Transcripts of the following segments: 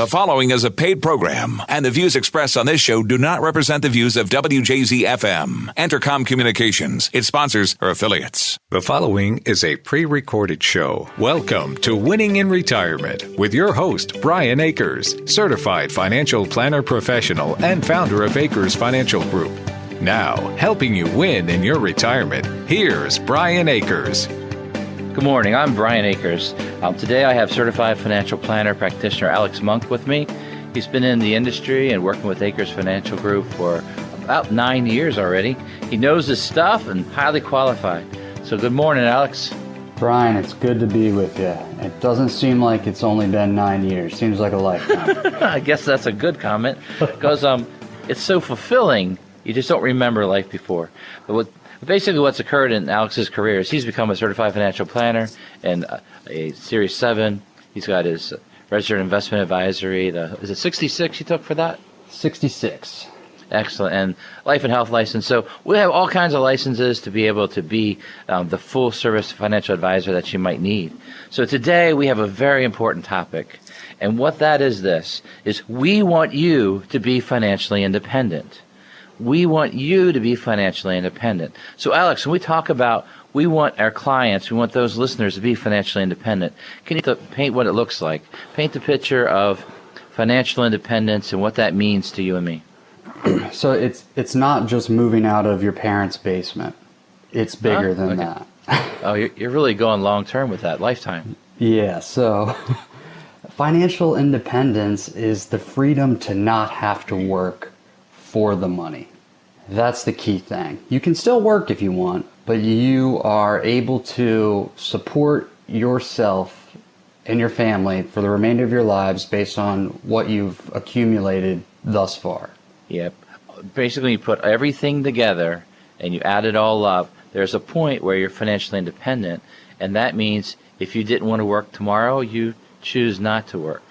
The following is a paid program, and the views expressed on this show do not represent the views of WJZ-FM, Entercom Communications, its sponsors, or affiliates. The following is a pre-recorded show. Welcome to Winning in Retirement with your host, Brian Akers, certified financial planner professional and founder of Akers Financial Group. Now, helping you win in your retirement, here's Brian Akers. Good morning, I'm Brian Akers. Today I have certified financial planner practitioner Alex Monk with me. He's been in the industry and working with Akers Financial Group for about 9 years already. He knows his stuff and highly qualified. So good morning, Alex. Brian, it's good to be with you. It doesn't seem like it's only been 9 years. Seems like a lifetime. I guess that's a good comment because it's so fulfilling. You just don't remember life before. But basically what's occurred in Alex's career is he's become a certified financial planner and a Series 7. He's got his registered investment advisory. Is it 66 you took for that? 66. Excellent. And life and health license. So we have all kinds of licenses to be able to be the full service financial advisor that you might need. So today we have a very important topic. And what that is we want you to be financially independent. We want you to be financially independent. So Alex, when we talk about we want our clients, we want those listeners to be financially independent, can you paint what it looks like? Paint the picture of financial independence and what that means to you and me. So it's not just moving out of your parents' basement. It's bigger than that. Oh, you're really going long term with that, lifetime. Yeah, so financial independence is the freedom to not have to work for the money. That's the key thing. You can still work if you want, but you are able to support yourself and your family for the remainder of your lives based on what you've accumulated thus far. Yep. Basically, you put everything together and you add it all up. There's a point where you're financially independent, and that means if you didn't want to work tomorrow, you choose not to work.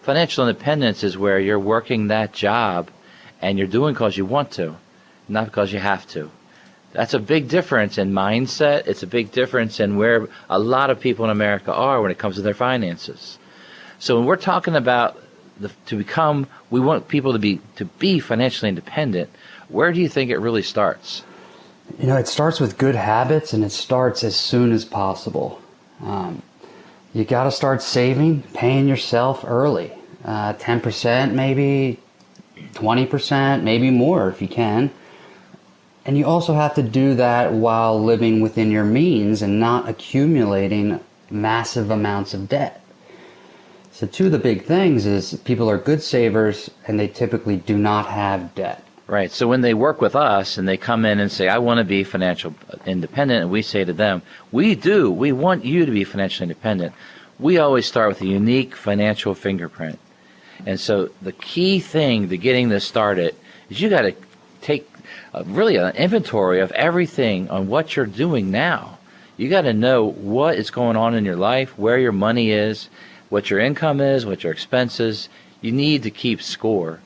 Financial independence is where you're working that job and you're doing because you want to, not because you have to. That's a big difference in mindset. It's a big difference in where a lot of people in America are when it comes to their finances. So when we're talking about we want people to be financially independent, where do you think it really starts? You know, it starts with good habits, and it starts as soon as possible. You got to start saving, paying yourself early, 10% maybe, 20%, maybe more if you can. And you also have to do that while living within your means and not accumulating massive amounts of debt. So two of the big things is people are good savers and they typically do not have debt. Right. So when they work with us and they come in and say, I want to be financial independent, and we say to them, we want you to be financially independent. We always start with a unique financial fingerprint. And so the key thing to getting this started is you got to take really an inventory of everything on what you're doing now. You got to know what is going on in your life, where your money is, what your income is, what your expenses. You need to keep score.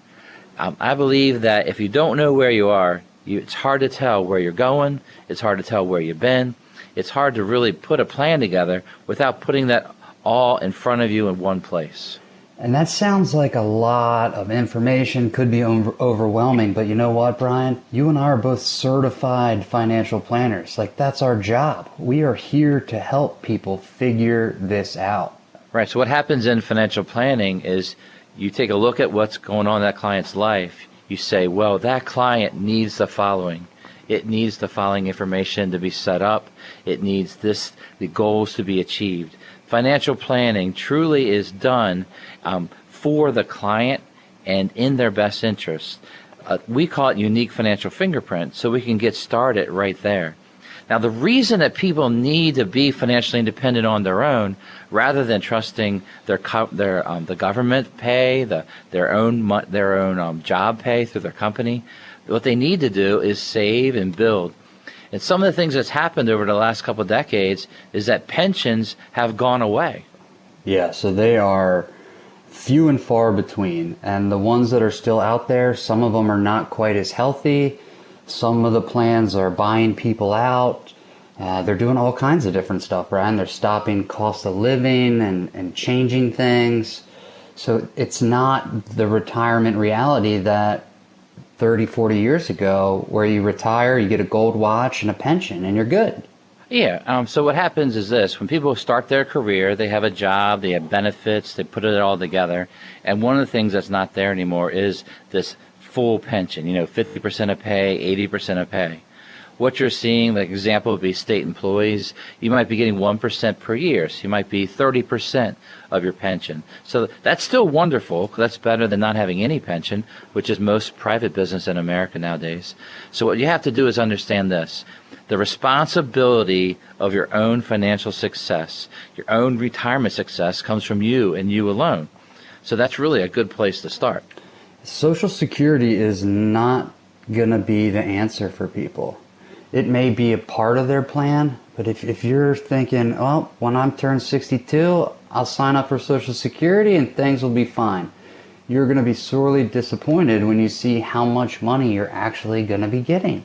I believe that if you don't know where you are, it's hard to tell where you're going. It's hard to tell where you've been. It's hard to really put a plan together without putting that all in front of you in one place. And that sounds like a lot of information, could be overwhelming, but you know what, Brian? You and I are both certified financial planners. Like, that's our job. We are here to help people figure this out. Right, so what happens in financial planning is you take a look at what's going on in that client's life. You say, well, that client needs the following. It needs the following information to be set up. It needs the goals to be achieved. Financial planning truly is done for the client and in their best interest. We call it unique financial fingerprint, so we can get started right there. Now, the reason that people need to be financially independent on their own, rather than trusting the government pay, their own job pay through their company, what they need to do is save and build. And some of the things that's happened over the last couple of decades is that pensions have gone away. Yeah, so they are few and far between. And the ones that are still out there, some of them are not quite as healthy. Some of the plans are buying people out. They're doing all kinds of different stuff, Brian. They're stopping cost of living and changing things. So it's not the retirement reality that 30, 40 years ago, where you retire, you get a gold watch and a pension, and you're good. Yeah. So what happens is this: when people start their career, they have a job, they have benefits, they put it all together, and one of the things that's not there anymore is this full pension. 50% of pay, 80% of pay. What you're seeing, like example would be state employees, you might be getting 1% per year, so you might be 30% of your pension. So that's still wonderful. That's better than not having any pension, which is most private business in America nowadays. So what you have to do is understand this. The responsibility of your own financial success, your own retirement success, comes from you and you alone. So that's really a good place to start. Social Security is not going to be the answer for people. It may be a part of their plan, but if you're thinking, oh, when I'm turned 62, I'll sign up for Social Security and things will be fine, you're going to be sorely disappointed when you see how much money you're actually going to be getting.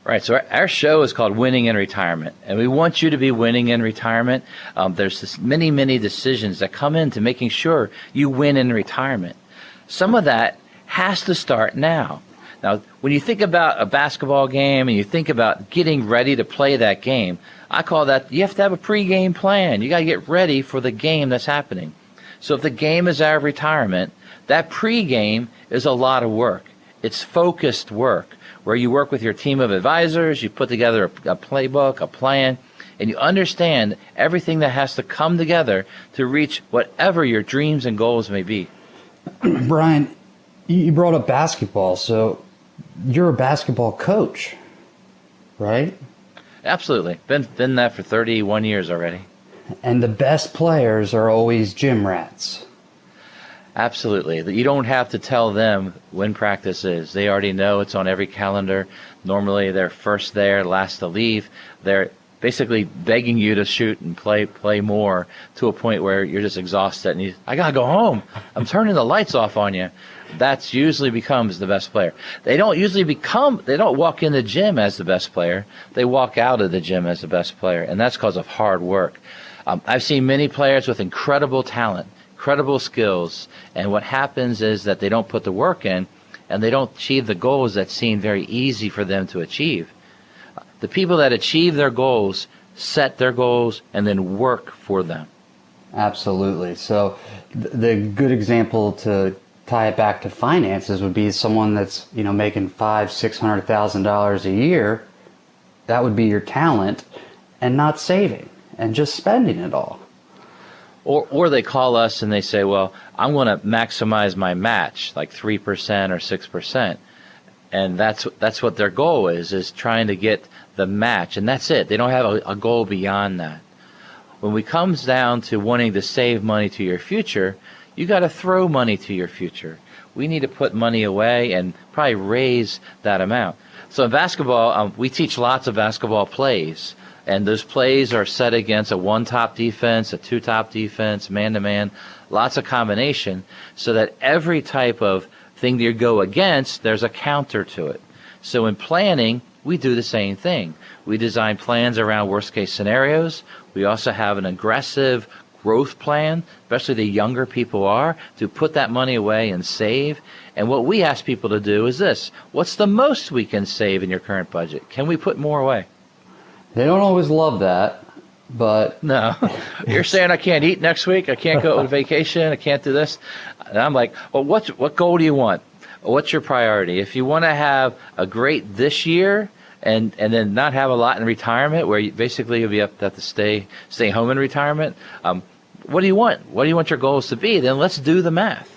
Right. So our show is called Winning in Retirement, and we want you to be winning in retirement. There's many, many decisions that come into making sure you win in retirement. Some of that has to start now. Now, when you think about a basketball game and you think about getting ready to play that game, I call that you have to have a pregame plan. You got to get ready for the game that's happening. So if the game is our retirement, that pregame is a lot of work. It's focused work where you work with your team of advisors, you put together a playbook, a plan, and you understand everything that has to come together to reach whatever your dreams and goals may be. Brian, you brought up basketball, so you're a basketball coach, right? Absolutely. Been that for 31 years already. And the best players are always gym rats. Absolutely. You don't have to tell them when practice is. They already know it's on every calendar. Normally they're first there, last to leave. They're basically begging you to shoot and play more to a point where you're just exhausted and I got to go home. I'm turning the lights off on you. That's usually becomes the best player. They don't walk in the gym as the best player. They walk out of the gym as the best player, and that's because of hard work. I've seen many players with incredible talent, incredible skills, and what happens is that they don't put the work in, and they don't achieve the goals that seem very easy for them to achieve. The people that achieve their goals set their goals and then work for them. Absolutely. So the good example to tie it back to finances would be someone that's making $500,000-$600,000 a year. That would be your talent, and not saving and just spending it all. Or they call us and they say, well, I'm going to maximize my match, like 3% or 6%. And that's what their goal is trying to get the match. And that's it. They don't have a goal beyond that. When it comes down to wanting to save money to your future, you got to throw money to your future. We need to put money away and probably raise that amount. So in basketball, we teach lots of basketball plays. And those plays are set against a one-top defense, a two-top defense, man-to-man, lots of combination, so that every type of thing that you go against, there's a counter to it. So in planning, we do the same thing. We design plans around worst-case scenarios. We also have an aggressive growth plan, especially the younger people are, to put that money away and save. And what we ask people to do is this: what's the most we can save in your current budget? Can we put more away? They don't always love that, but... No. You're saying I can't eat next week, I can't go on vacation, I can't do this. And I'm like, well, what goal do you want? What's your priority? If you want to have a great this year and then not have a lot in retirement, where basically you'll have to stay home in retirement, what do you want? What do you want your goals to be? Then let's do the math.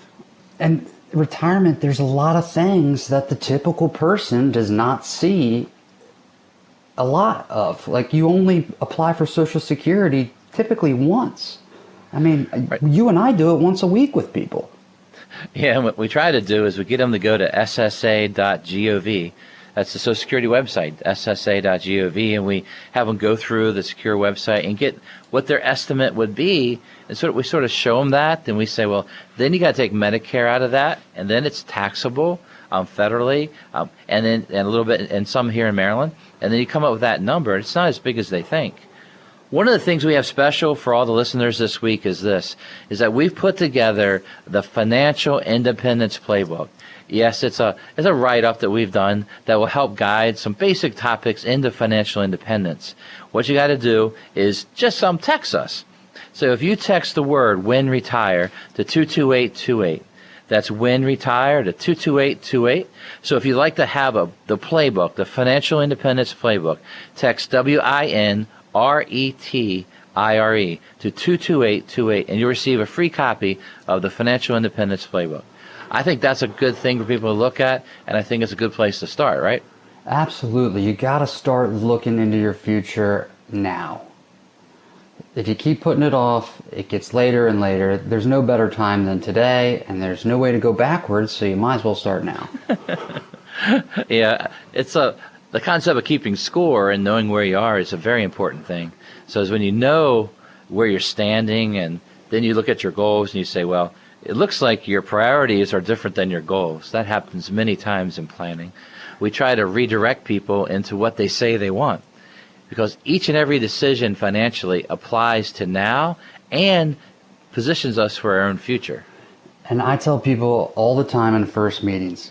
And retirement, there's a lot of things that the typical person does not see a lot of. Like, you only apply for Social Security typically once. I mean, right. You and I do it once a week with people. Yeah, and what we try to do is we get them to go to ssa.gov. That's the Social Security website, ssa.gov, and we have them go through the secure website and get what their estimate would be. And so we sort of show them that, and we say, well, then you got to take Medicare out of that, and then it's taxable federally, and a little bit, and some here in Maryland, and then you come up with that number. It's not as big as they think. One of the things we have special for all the listeners this week is that we've put together the Financial Independence Playbook. Yes, it's a write-up that we've done that will help guide some basic topics into financial independence. What you got to do is just text us. So if you text the word "when retire" to 22828, that's "when retire" to 22828. So if you'd like to have the playbook, the Financial Independence Playbook, text WINRETIRE to 22828, and you'll receive a free copy of the Financial Independence Playbook. I think that's a good thing for people to look at, and I think it's a good place to start, right? Absolutely. You got to start looking into your future now. If you keep putting it off, it gets later and later. There's no better time than today, and there's no way to go backwards, so you might as well start now. Yeah, it's the concept of keeping score and knowing where you are is a very important thing. So it's when you know where you're standing, and then you look at your goals and you say, well, it looks like your priorities are different than your goals. That happens many times in planning. We try to redirect people into what they say they want, because each and every decision financially applies to now and positions us for our own future. And I tell people all the time in first meetings,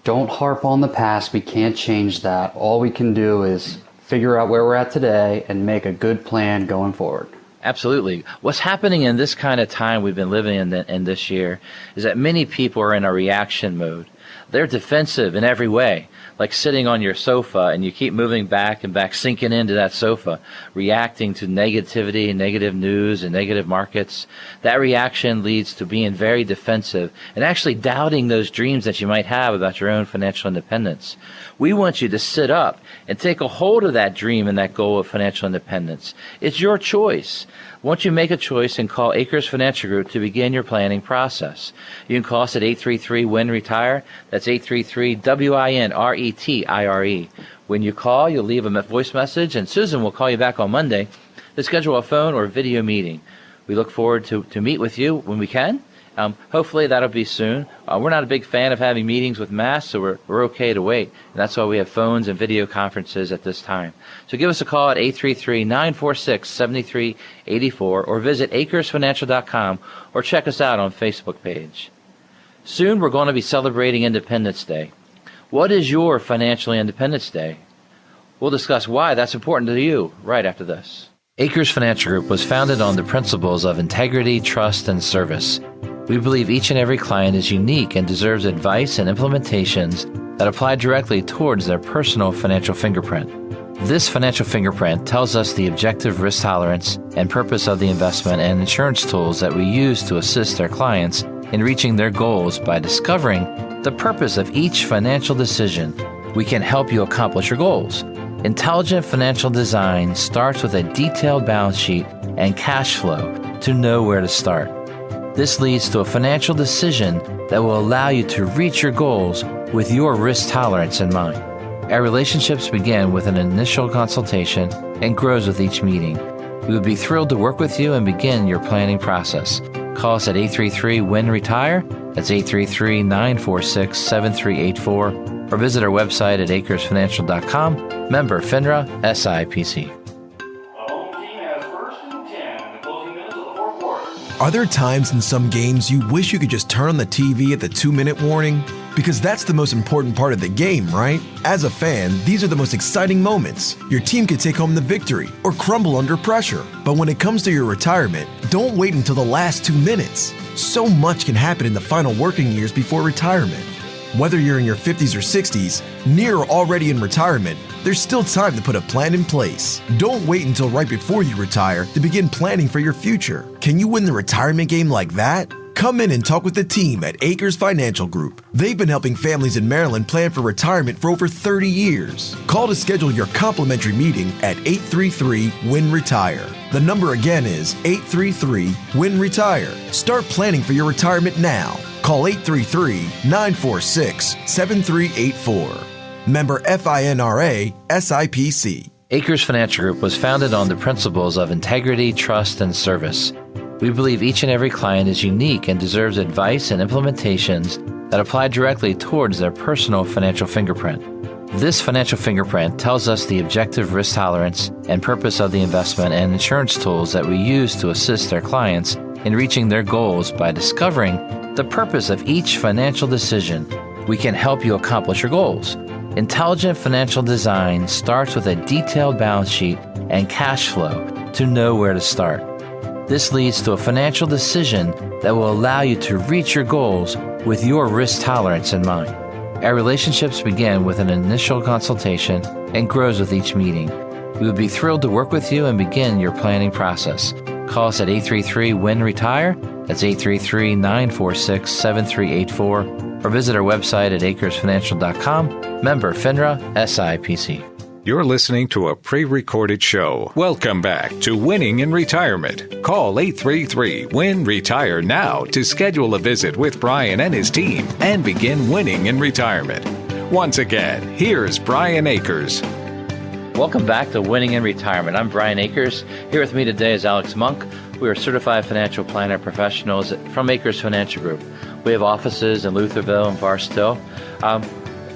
don't harp on the past. We can't change that. All we can do is figure out where we're at today and make a good plan going forward. Absolutely. What's happening in this kind of time we've been living in this year is that many people are in a reaction mode. They're defensive in every way, like sitting on your sofa and you keep moving back and back, sinking into that sofa, reacting to negativity, negative news, and negative markets. That reaction leads to being very defensive and actually doubting those dreams that you might have about your own financial independence. We want you to sit up and take a hold of that dream and that goal of financial independence. It's your choice. Once you make a choice, and call Akers Financial Group to begin your planning process. You can call us at 833-WIN-RETIRE. That's 833-WINRETIRE. When you call, you'll leave a voice message, and Susan will call you back on Monday to schedule a phone or video meeting. We look forward to meet with you when we can. Hopefully that'll be soon. We're not a big fan of having meetings with masks, so we're okay to wait. And that's why we have phones and video conferences at this time. So give us a call at 833-946-7384 or visit AkersFinancial.com or check us out on Facebook page. Soon we're going to be celebrating Independence Day. What is your Financial Independence Day? We'll discuss why that's important to you right after this. Akers Financial Group was founded on the principles of integrity, trust, and service. We believe each and every client is unique and deserves advice and implementations that apply directly towards their personal financial fingerprint. This financial fingerprint tells us the objective risk tolerance and purpose of the investment and insurance tools that we use to assist our clients in reaching their goals. By discovering the purpose of each financial decision, we can help you accomplish your goals. Intelligent financial design starts with a detailed balance sheet and cash flow to know where to start. This leads to a financial decision that will allow you to reach your goals with your risk tolerance in mind. Our relationships begin with an initial consultation and grows with each meeting. We would be thrilled to work with you and begin your planning process. Call us at 833-WIN-RETIRE. That's 833-946-7384. Or visit our website at AkersFinancial.com. Member FINRA SIPC. Are there times in some games you wish you could just turn on the TV at the 2-minute warning? Because that's the most important part of the game, right? As a fan, these are the most exciting moments. Your team could take home the victory or crumble under pressure. But when it comes to your retirement, don't wait until the last 2 minutes. So much can happen in the final working years before retirement. Whether you're in your 50s or 60s, near or already in retirement, there's still time to put a plan in place. Don't wait until right before you retire to begin planning for your future. Can you win the retirement game like that? Come in and talk with the team at Akers Financial Group. They've been helping families in Maryland plan for retirement for over 30 years. Call to schedule your complimentary meeting at 833-WIN-RETIRE. The number again is 833-WIN-RETIRE. Start planning for your retirement now. Call 833-946-7384. Member FINRA SIPC. Akers Financial Group was founded on the principles of integrity, trust, and service. We believe each and every client is unique and deserves advice and implementations that apply directly towards their personal financial fingerprint. This financial fingerprint tells us the objective risk tolerance and purpose of the investment and insurance tools that we use to assist our clients in reaching their goals by discovering the purpose of each financial decision. We can help you accomplish your goals. Intelligent financial design starts with a detailed balance sheet and cash flow to know where to start. This leads to a financial decision that will allow you to reach your goals with your risk tolerance in mind. Our relationships begin with an initial consultation and grows with each meeting. We would be thrilled to work with you and begin your planning process. Call us at 833-WIN-RETIRE. That's 833-946-7384. Or visit our website at akersfinancial.com. Member FINRA SIPC. You're listening to a pre-recorded show. Welcome back to Winning in Retirement. Call 833-WIN-RETIRE now to schedule a visit with Brian and his team and begin winning in retirement. Once again, here's Brian Akers. Welcome back to Winning in Retirement. I'm Brian Akers. Here with me today is Alex Monk. We are certified financial planner professionals from Akers Financial Group. We have offices in Lutherville and Forest Hill.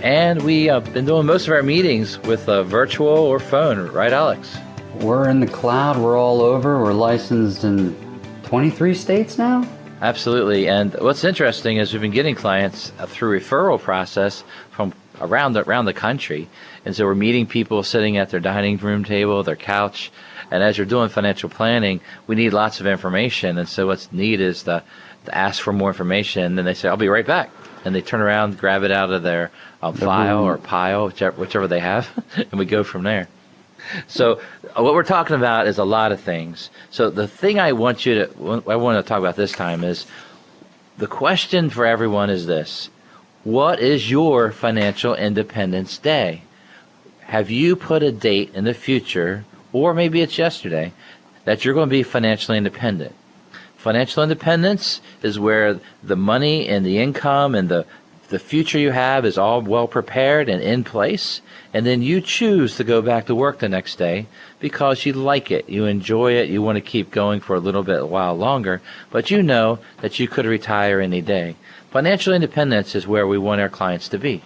And we have been doing most of our meetings with virtual or phone, right, Alex? We're in the cloud. We're all over. We're licensed in 23 states now. Absolutely. And what's interesting is we've been getting clients through referral process from around the country. And so we're meeting people sitting at their dining room table, their couch. And as you're doing financial planning, we need lots of information. And so what's neat is to ask for more information. And then they say, I'll be right back. And they turn around, grab it out of their file or pile, whichever they have, and we go from there. So what we're talking about is a lot of things. So the thing I want to talk about this time is the question for everyone is this: what is your financial independence day? Have you put a date in the future, or maybe it's yesterday, that you're going to be financially independent? Financial independence is where the money and the income and the future you have is all well prepared and in place, and then you choose to go back to work the next day because you like it, you enjoy it, you want to keep going for a while longer, but you know that you could retire any day. Financial independence is where we want our clients to be.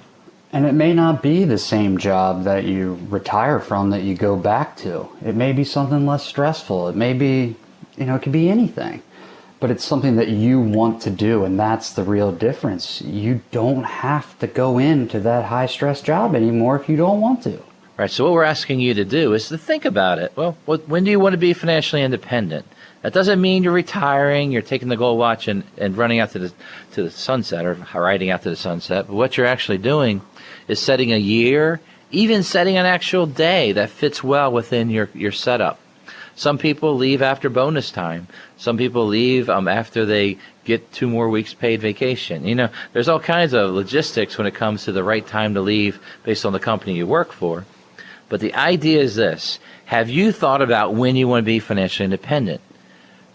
And it may not be the same job that you retire from that you go back to. It may be something less stressful. It may be, it could be anything. But it's something that you want to do, and that's the real difference. You don't have to go into that high-stress job anymore if you don't want to. Right, so what we're asking you to do is to think about it. Well, when do you want to be financially independent? That doesn't mean you're retiring, you're taking the gold watch and running out to the sunset or riding out to the sunset. But what you're actually doing is setting a year, even setting an actual day that fits well within your setup. Some people leave after bonus time. Some people leave after they get 2 more weeks paid vacation. There's all kinds of logistics when it comes to the right time to leave based on the company you work for. But the idea is this: have you thought about when you want to be financially independent?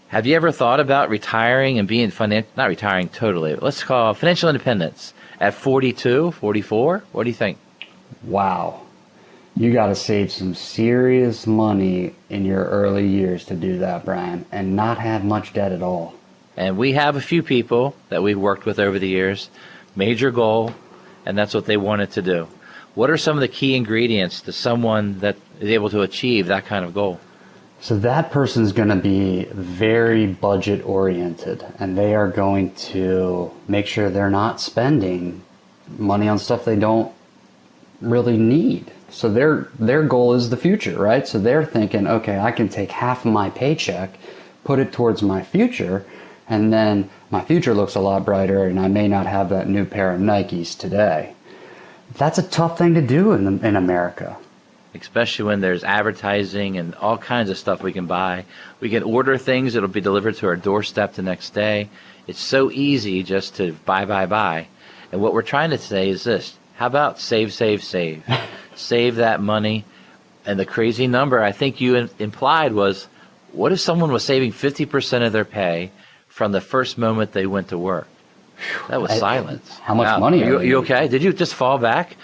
Have you ever thought about retiring and being not retiring totally, but let's call financial independence at 42, 44? What do you think? Wow. You got to save some serious money in your early years to do that, Brian, and not have much debt at all. And we have a few people that we've worked with over the years, major goal, and that's what they wanted to do. What are some of the key ingredients to someone that is able to achieve that kind of goal? So that person's going to be very budget oriented, and they are going to make sure they're not spending money on stuff they don't really need. So their goal is the future, right? So they're thinking, okay, I can take half of my paycheck, put it towards my future, and then my future looks a lot brighter, and I may not have that new pair of Nikes today. That's a tough thing to do in America. Especially when there's advertising and all kinds of stuff we can buy. We can order things, it'll be delivered to our doorstep the next day. It's so easy just to buy. And what we're trying to say is this: how about save? Save that money. And the crazy number I think you implied was, what if someone was saving 50% of their pay from the first moment they went to work? That was silence. How much money are you okay? Did you just fall back?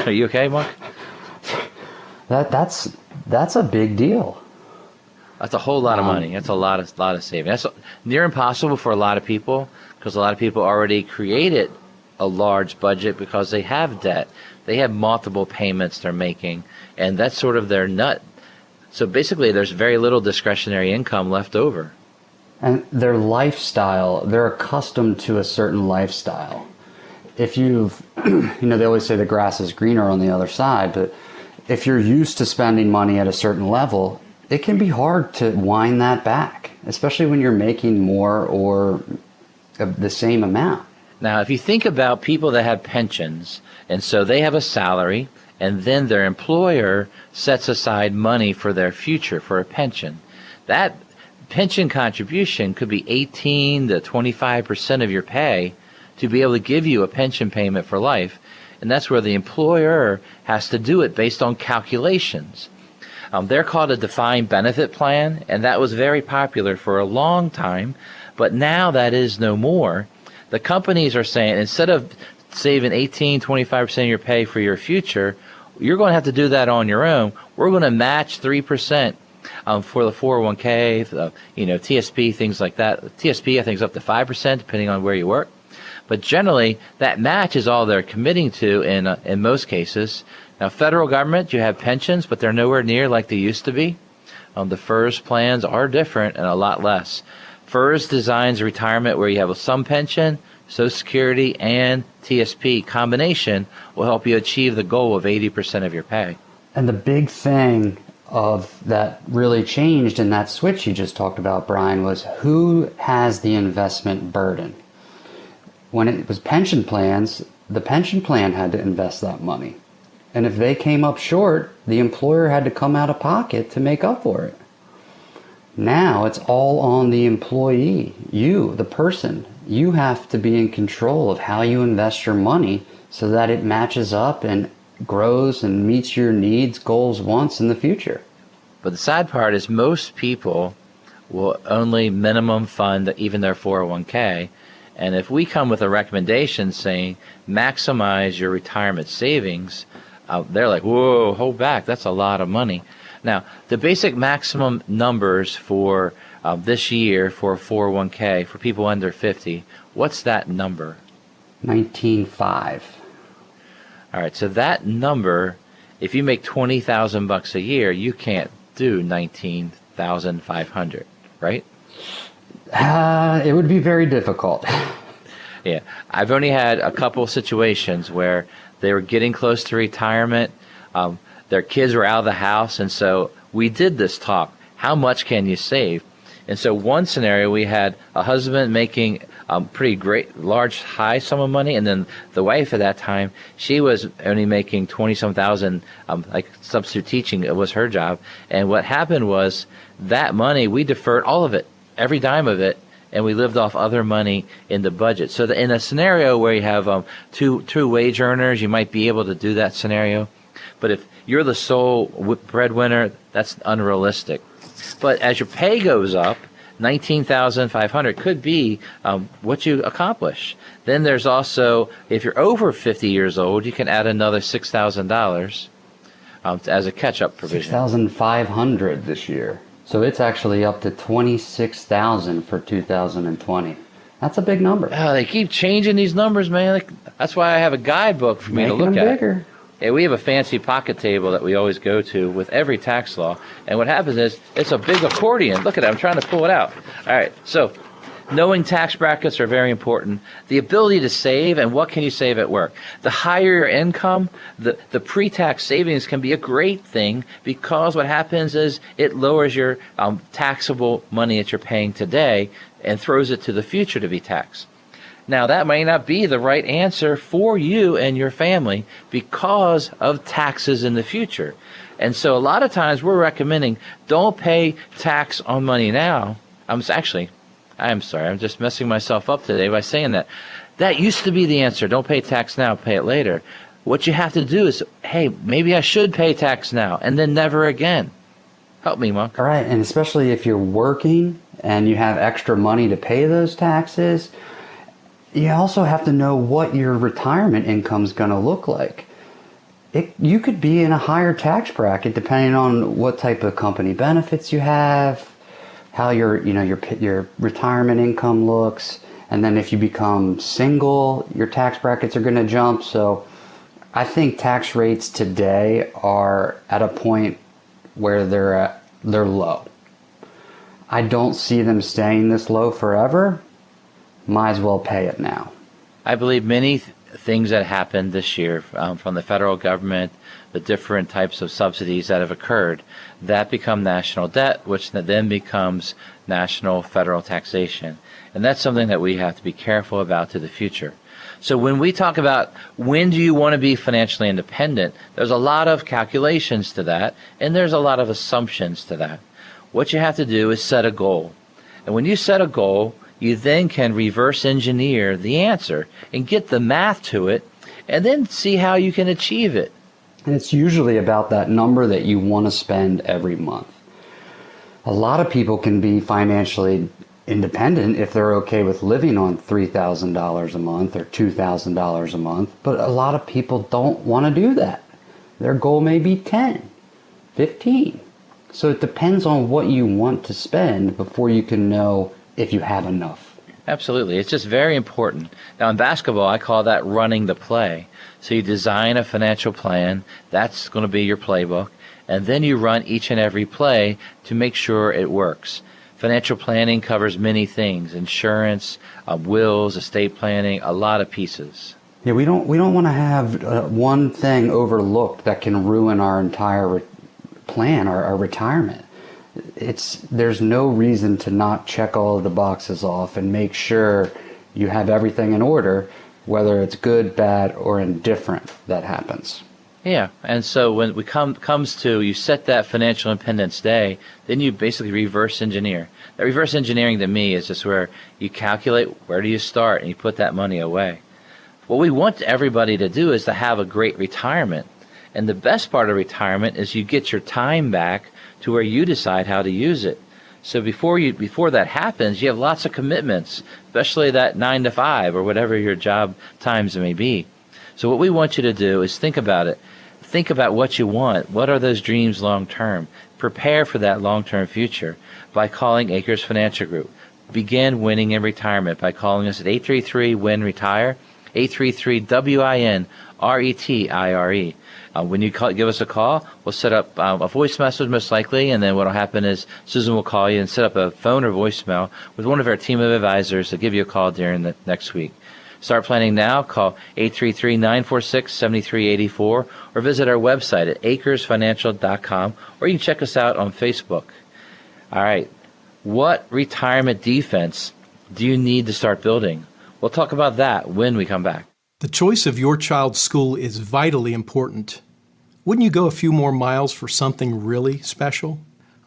Are you okay, Mark? That's a big deal. That's a whole lot of money. That's a lot of saving. That's near impossible for a lot of people because a lot of people already created a large budget because they have debt. They have multiple payments they're making, and that's sort of their nut. So basically, there's very little discretionary income left over. And their lifestyle, they're accustomed to a certain lifestyle. If you've, they always say the grass is greener on the other side, but if you're used to spending money at a certain level, it can be hard to wind that back, especially when you're making more or the same amount. Now, if you think about people that have pensions, and so they have a salary, and then their employer sets aside money for their future, for a pension. That pension contribution could be 18 to 25% of your pay to be able to give you a pension payment for life. And that's where the employer has to do it based on calculations. They're called a defined benefit plan, and that was very popular for a long time, but now that is no more. The companies are saying, instead of saving 18, 25% of your pay for your future, you're going to have to do that on your own. We're going to match 3% for the 401k, TSP, things like that. TSP, I think, is up to 5%, depending on where you work. But generally, that match is all they're committing to in most cases. Now, federal government, you have pensions, but they're nowhere near like they used to be. The FERS plans are different and a lot less. FERS designs retirement where you have some pension, Social Security, and TSP combination will help you achieve the goal of 80% of your pay. And the big thing of that really changed in that switch you just talked about, Brian, was who has the investment burden? When it was pension plans, the pension plan had to invest that money. And if they came up short, the employer had to come out of pocket to make up for it. Now it's all on the employee, you, the person. You have to be in control of how you invest your money so that it matches up and grows and meets your needs, goals, wants in the future. But the sad part is most people will only minimum fund even their 401k. And if we come with a recommendation saying maximize your retirement savings, they're like, whoa, hold back. That's a lot of money. Now, the basic maximum numbers for this year for a 401k for people under 50, what's that number? 19.5. All right, so that number, if you make $20,000 a year, you can't do 19,500, right? It would be very difficult. Yeah, I've only had a couple situations where they were getting close to retirement. Their kids were out of the house, and so we did this talk. How much can you save? And so one scenario, we had a husband making pretty great, large, high sum of money, and then the wife at that time, she was only making 20-some thousand, like substitute teaching. It was her job. And what happened was that money, we deferred all of it, every dime of it, and we lived off other money in the budget. So in a scenario where you have two wage earners, you might be able to do that scenario. But if you're the sole breadwinner, that's unrealistic. But as your pay goes up, 19,500 could be what you accomplish. Then there's also, if you're over 50 years old, you can add another $6,000 as a catch-up provision. 6,500 this year. So it's actually up to 26,000 for 2020. That's a big number. Oh, they keep changing these numbers, man. That's why I have a guidebook for me to look them at. Bigger. Yeah, we have a fancy pocket table that we always go to with every tax law. And what happens is it's a big accordion. Look at it. I'm trying to pull it out. All right. So knowing tax brackets are very important. The ability to save, and what can you save at work? The higher your income, the pre-tax savings can be a great thing, because what happens is it lowers your taxable money that you're paying today and throws it to the future to be taxed. Now, that may not be the right answer for you and your family because of taxes in the future. And so a lot of times we're recommending don't pay tax on money now. I'm sorry. I'm just messing myself up today by saying that. That used to be the answer. Don't pay tax now, pay it later. What you have to do is, hey, maybe I should pay tax now and then never again. Help me, Monk. All right, and especially if you're working and you have extra money to pay those taxes, you also have to know what your retirement income is going to look like. You could be in a higher tax bracket depending on what type of company benefits you have, how your retirement income looks, And then if you become single, your tax brackets are going to jump. So I think tax rates today are at a point where they're low. I don't see them staying this low forever. Might as well pay it now. I believe many things that happened this year from the federal government, the different types of subsidies that have occurred, that become national debt, which then becomes national federal taxation. And that's something that we have to be careful about to the future. So when we talk about when do you want to be financially independent, there's a lot of calculations to that, and there's a lot of assumptions to that. What you have to do is set a goal. And when you set a goal, you then can reverse engineer the answer and get the math to it, and then see how you can achieve it. And it's usually about that number that you want to spend every month. A lot of people can be financially independent if they're okay with living on $3,000 a month or $2,000 a month, but a lot of people don't want to do that. Their goal may be 10, 15. So it depends on what you want to spend before you can know if you have enough. Absolutely. It's just very important. Now in basketball, I call that running the play. So you design a financial plan, that's going to be your playbook, and then you run each and every play to make sure it works. Financial planning covers many things: insurance, wills, estate planning, a lot of pieces. Yeah, we don't want to have one thing overlooked that can ruin our entire plan, our retirement. There's no reason to not check all of the boxes off and make sure you have everything in order, whether it's good, bad, or indifferent that happens. Yeah, and so when we comes to you set that financial independence day, then you basically reverse engineer. That reverse engineering to me is just where you calculate where do you start and you put that money away. What we want everybody to do is to have a great retirement. And the best part of retirement is you get your time back to where you decide how to use it. So before that happens, you have lots of commitments, especially that 9 to 5 or whatever your job times may be. So what we want you to do is think about it. Think about what you want. What are those dreams long term? Prepare for that long-term future by calling Akers Financial Group. Begin winning in retirement by calling us at 833-WIN-RETIRE, 833-WIN-RETIRE. When you give us a call, we'll set up a voice message most likely, and then what will happen is Susan will call you and set up a phone or voicemail with one of our team of advisors to give you a call during the next week. Start planning now. Call 833-946-7384 or visit our website at akersfinancial.com, or you can check us out on Facebook. All right. What retirement defense do you need to start building? We'll talk about that when we come back. The choice of your child's school is vitally important. Wouldn't you go a few more miles for something really special?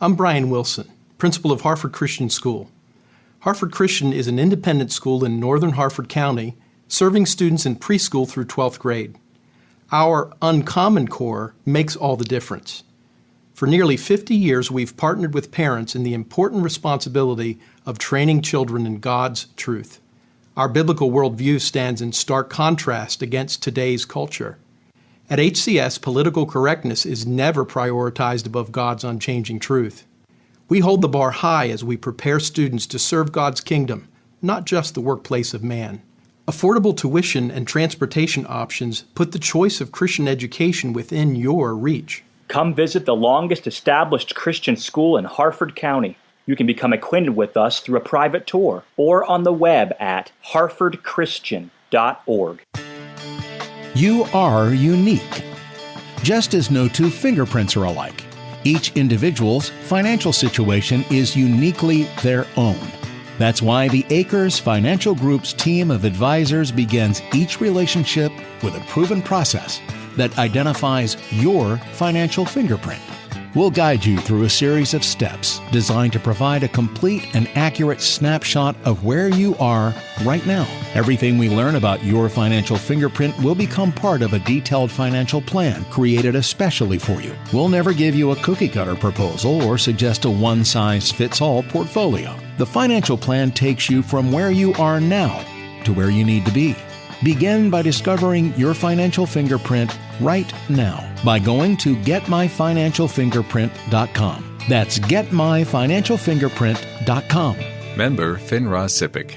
I'm Brian Wilson, principal of Harford Christian School. Harford Christian is an independent school in northern Harford County, serving students in preschool through 12th grade. Our Uncommon Core makes all the difference. For nearly 50 years, we've partnered with parents in the important responsibility of training children in God's truth. Our biblical worldview stands in stark contrast against today's culture. At HCS, political correctness is never prioritized above God's unchanging truth. We hold the bar high as we prepare students to serve God's kingdom, not just the workplace of man. Affordable tuition and transportation options put the choice of Christian education within your reach. Come visit the longest established Christian school in Harford County. You can become acquainted with us through a private tour or on the web at harfordchristian.org. You are unique. Just as no two fingerprints are alike, each individual's financial situation is uniquely their own. That's why the Akers Financial Group's team of advisors begins each relationship with a proven process that identifies your financial fingerprint. We'll guide you through a series of steps designed to provide a complete and accurate snapshot of where you are right now. Everything we learn about your financial fingerprint will become part of a detailed financial plan created especially for you. We'll never give you a cookie-cutter proposal or suggest a one-size-fits-all portfolio. The financial plan takes you from where you are now to where you need to be. Begin by discovering your financial fingerprint right now by going to getmyfinancialfingerprint.com. That's getmyfinancialfingerprint.com. Member FINRA SIPC.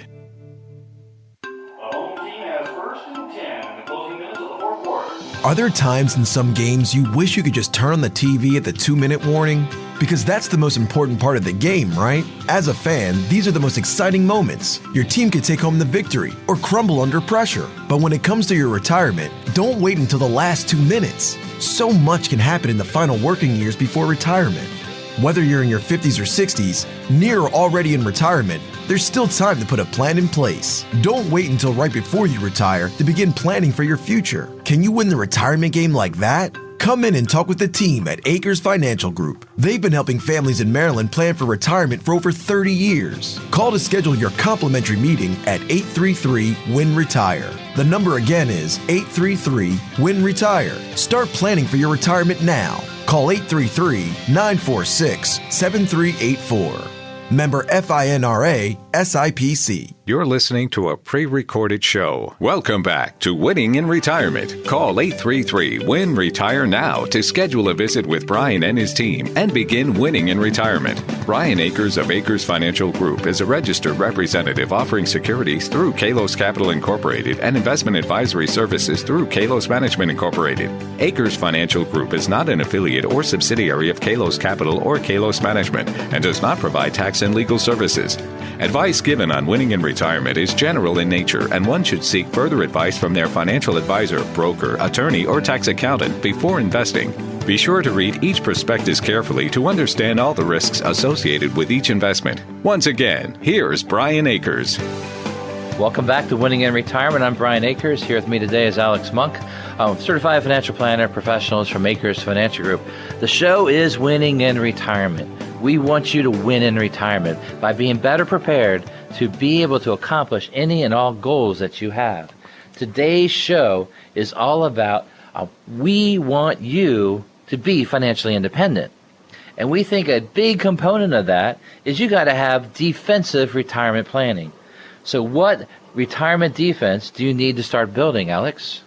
Are there times in some games you wish you could just turn on the TV at the 2-minute warning? Because that's the most important part of the game, right? As a fan, these are the most exciting moments. Your team could take home the victory or crumble under pressure. But when it comes to your retirement, don't wait until the last 2 minutes. So much can happen in the final working years before retirement. Whether you're in your 50s or 60s, near or already in retirement, there's still time to put a plan in place. Don't wait until right before you retire to begin planning for your future. Can you win the retirement game like that? Come in and talk with the team at Akers Financial Group. They've been helping families in Maryland plan for retirement for over 30 years. Call to schedule your complimentary meeting at 833-WIN-RETIRE. The number again is 833-WIN-RETIRE. Start planning for your retirement now. Call 833-946-7384. Member FINRA SIPC. You're listening to a pre-recorded show. Welcome back to Winning in Retirement. Call 833-WIN-RETIRE now to schedule a visit with Brian and his team and begin winning in retirement. Brian Akers of Akers Financial Group is a registered representative offering securities through Kalos Capital Incorporated and investment advisory services through Kalos Management Incorporated. Akers Financial Group is not an affiliate or subsidiary of Kalos Capital or Kalos Management and does not provide tax and legal services. Advice given on winning in retirement is general in nature, and one should seek further advice from their financial advisor, broker, attorney, or tax accountant before investing. Be sure to read each prospectus carefully to understand all the risks associated with each investment. Once again, here's Brian Akers. Welcome back to Winning in Retirement. I'm Brian Akers. Here with me today is Alex Monk, certified financial planner, professionals from Akers Financial Group. The show is Winning in Retirement. We want you to win in retirement by being better prepared to be able to accomplish any and all goals that you have. Today's show is all about we want you to be financially independent. And we think a big component of that is you got to have defensive retirement planning. So what retirement defense do you need to start building, Alex?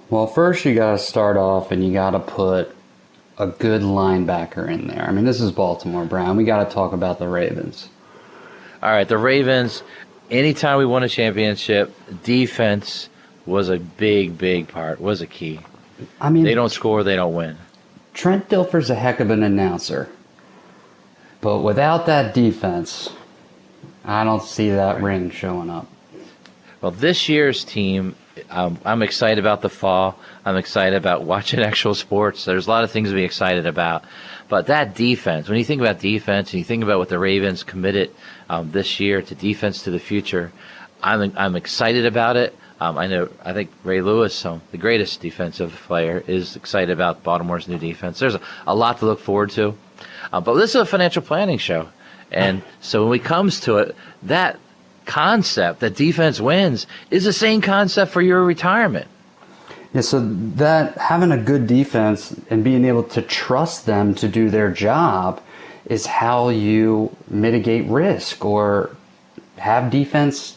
Well, first you got to start off and you got to put a good linebacker in there. I mean, this is Baltimore, Brown. We got to talk about the Ravens. All right, the Ravens, anytime we won a championship, defense was a big part, was a key. I mean, they don't score, they don't win. Trent Dilfer's a heck of an announcer. But without that defense, I don't see that ring showing up. Well, this year's team, I'm excited about the fall. I'm excited about watching actual sports. There's a lot of things to be excited about. But that defense, when you think about defense and you think about what the Ravens committed this year to defense to the future, I'm excited about it. I think Ray Lewis, the greatest defensive player, is excited about Baltimore's new defense. There's a lot to look forward to. But this is a financial planning show. And so when it comes to it, that concept that defense wins is the same concept for your retirement. Yeah, so that having a good defense and being able to trust them to do their job is how you mitigate risk or have defense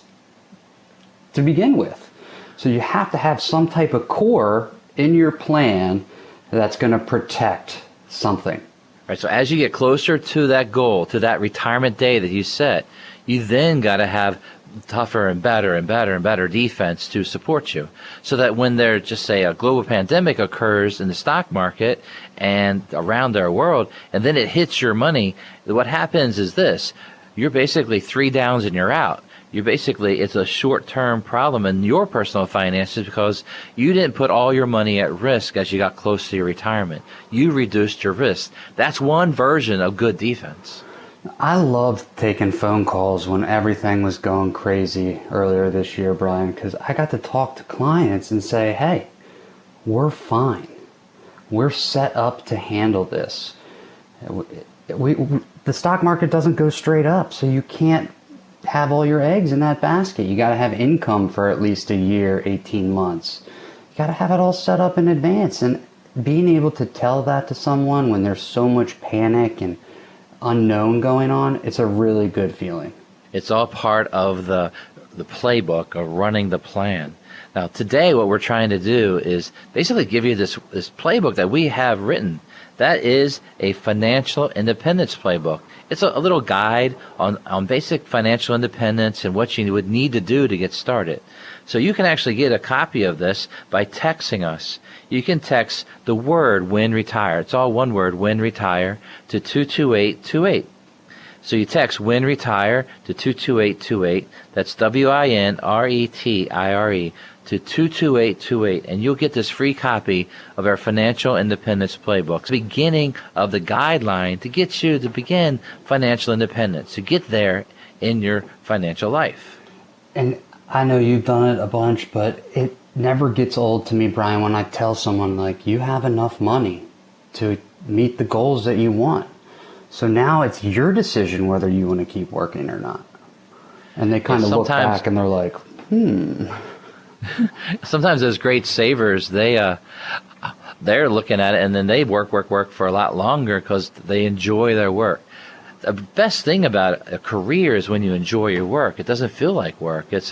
to begin with. So you have to have some type of core in your plan that's going to protect something. Right, so as you get closer to that goal, to that retirement day that you set, you then got to have tougher and better defense to support you. So that when there, just say, a global pandemic occurs in the stock market and around our world, and then it hits your money, what happens is this. You're basically 3 downs and you're out. It's a short-term problem in your personal finances because you didn't put all your money at risk as you got close to your retirement. You reduced your risk. That's one version of good defense. I loved taking phone calls when everything was going crazy earlier this year, Brian, because I got to talk to clients and say, hey, we're fine. We're set up to handle this. The stock market doesn't go straight up, so you can't have all your eggs in that basket. You got to have income for at least a year, 18 months. You got to have it all set up in advance. And being able to tell that to someone when there's so much panic and unknown going on, it's a really good feeling. It's all part of the playbook of running the plan. Now, today what we're trying to do is basically give you this playbook that we have written. That is a financial independence playbook. It's a little guide on basic financial independence and what you would need to do to get started. So you can actually get a copy of this by texting us. You can text the word "When Retire." It's all one word, "When Retire," to 22828. So you text "When Retire" to 22828. That's WINRETIRE to 22828, and you'll get this free copy of our Financial Independence Playbook. It's the beginning of the guideline to get you to begin financial independence, to get there in your financial life. And I know you've done it a bunch, but it never gets old to me, Brian, when I tell someone, like, you have enough money to meet the goals that you want. So now it's your decision whether you want to keep working or not. And they kind of look back and they're like, Sometimes those great savers, they're looking at it and then they work for a lot longer because they enjoy their work. The best thing about a career is when you enjoy your work. It doesn't feel like work. It's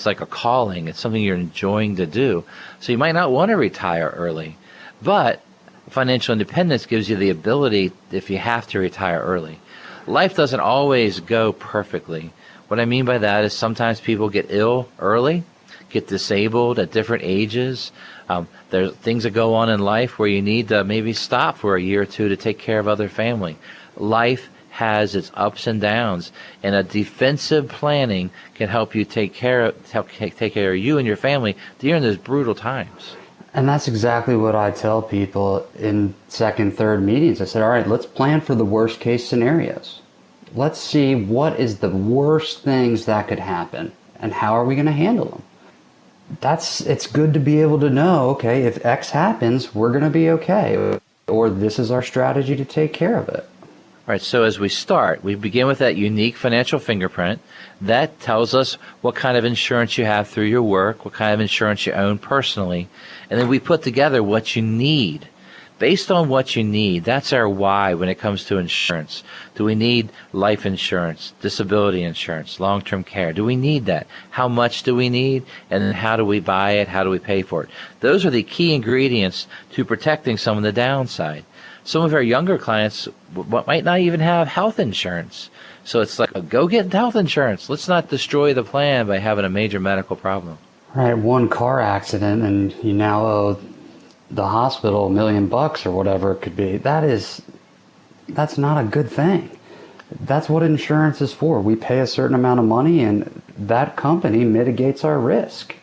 like a calling. It's something you're enjoying to do. So you might not want to retire early, but financial independence gives you the ability if you have to retire early. Life doesn't always go perfectly. What I mean by that is sometimes people get ill early, get disabled at different ages. There's things that go on in life where you need to maybe stop for a year or two to take care of other family. Life has its ups and downs, and a defensive planning can help you take care of you and your family during those brutal times. and that's exactly what I tell people in second, third meetings. I said, all right, let's plan for the worst case scenarios. Let's see what is the worst things that could happen and how are we going to handle them. It's good to be able to know, okay, if X happens, we're going to be okay, or this is our strategy to take care of it. All right, so as we start, we begin with that unique financial fingerprint. That tells us what kind of insurance you have through your work, what kind of insurance you own personally, and then we put together what you need. Based on what you need, that's our why when it comes to insurance. Do we need life insurance, disability insurance, long-term care? Do we need that? How much do we need? And then how do we buy it? How do we pay for it? Those are the key ingredients to protecting some of the downside. Some of our younger clients might not even have health insurance. So it's like, go get health insurance. Let's not destroy the plan by having a major medical problem. Right, one car accident and you now owe the hospital $1 million or whatever it could be. That's not a good thing. That's what insurance is for. We pay a certain amount of money and that company mitigates our risk.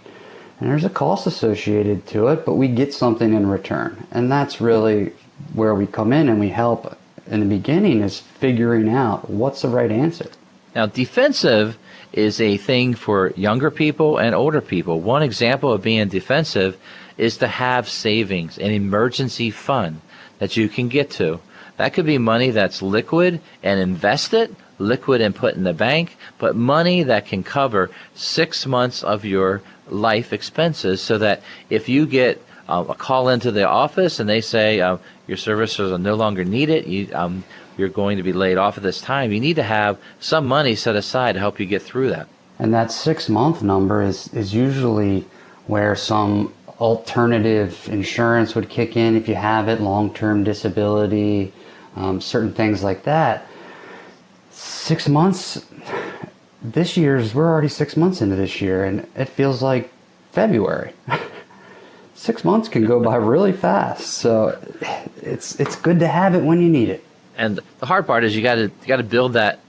And there's a cost associated to it, but we get something in return. And that's really where we come in and we help in the beginning is figuring out what's the right answer. Now, defensive is a thing for younger people and older people. One example of being defensive is to have savings, an emergency fund that you can get to. That could be money that's liquid and invested, liquid and put in the bank, but money that can cover 6 months of your life expenses so that if you get a call into the office and they say your services are no longer needed, you're going to be laid off at this time, you need to have some money set aside to help you get through that. And that 6-month number is usually where some alternative insurance would kick in if you have it, long-term disability, certain things like that. 6 months, we're already 6 months into this year and it feels like February. 6 months can go by really fast, so it's good to have it when you need it. And the hard part is you got to build that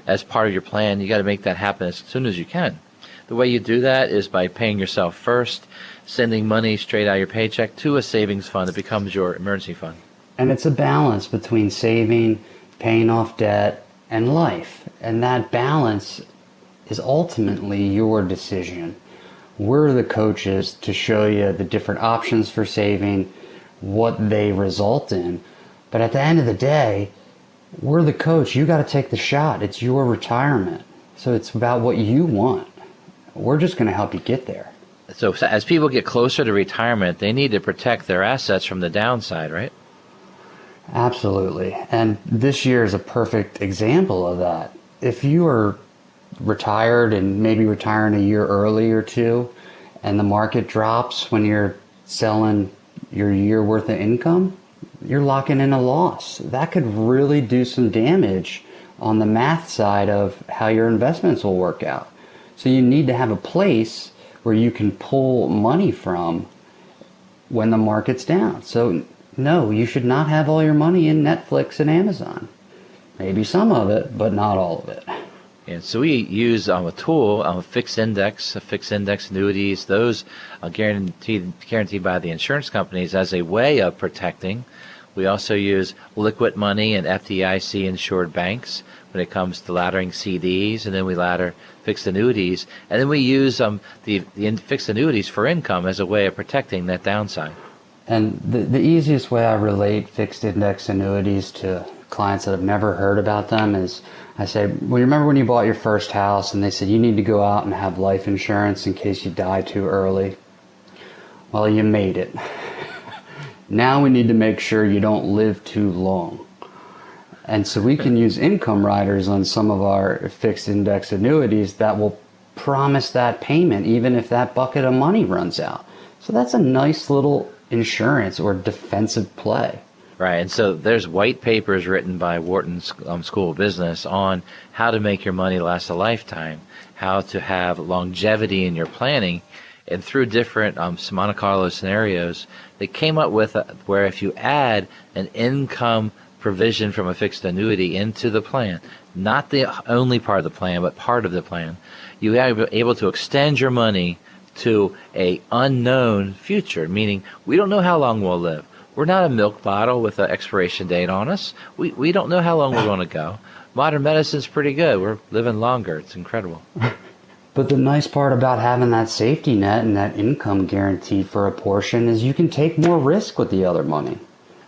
as part of your plan. You got to make that happen as soon as you can. The way you do that is by paying yourself first, sending money straight out of your paycheck to a savings fund that becomes your emergency fund. And it's a balance between saving, paying off debt, and life. And that balance is ultimately your decision. We're the coaches to show you the different options for saving, what they result in. But at the end of the day, we're the coach. You got to take the shot. It's your retirement. So it's about what you want. We're just going to help you get there. So as people get closer to retirement, they need to protect their assets from the downside, right? Absolutely. And this year is a perfect example of that. If you are retired and maybe retiring a year early or two, and the market drops when you're selling your year worth of income, you're locking in a loss. That could really do some damage on the math side of how your investments will work out. So you need to have a place where you can pull money from when the market's down. So no, you should not have all your money in Netflix and Amazon. Maybe some of it, but not all of it. And so we use a tool, fixed index annuities. Those are guaranteed by the insurance companies as a way of protecting. We also use liquid money and FDIC insured banks when it comes to laddering CDs, and then we ladder fixed annuities, and then we use the fixed annuities for income as a way of protecting that downside. And the easiest way I relate fixed index annuities to clients that have never heard about them is I say, well, you remember when you bought your first house and they said you need to go out and have life insurance in case you die too early? Well, you made it. Now we need to make sure you don't live too long. And so we can use income riders on some of our fixed index annuities that will promise that payment even if that bucket of money runs out. So that's a nice little insurance or defensive play. Right, and so there's white papers written by Wharton School of Business on how to make your money last a lifetime, how to have longevity in your planning, and through different Monte Carlo scenarios, they came up with where if you add an income provision from a fixed annuity into the plan, not the only part of the plan, but part of the plan, you are able to extend your money to a unknown future, meaning we don't know how long we'll live. We're not a milk bottle with an expiration date on us. We don't know how long we're going to go. Modern medicine's pretty good. We're living longer. It's incredible. But the nice part about having that safety net and that income guarantee for a portion is you can take more risk with the other money.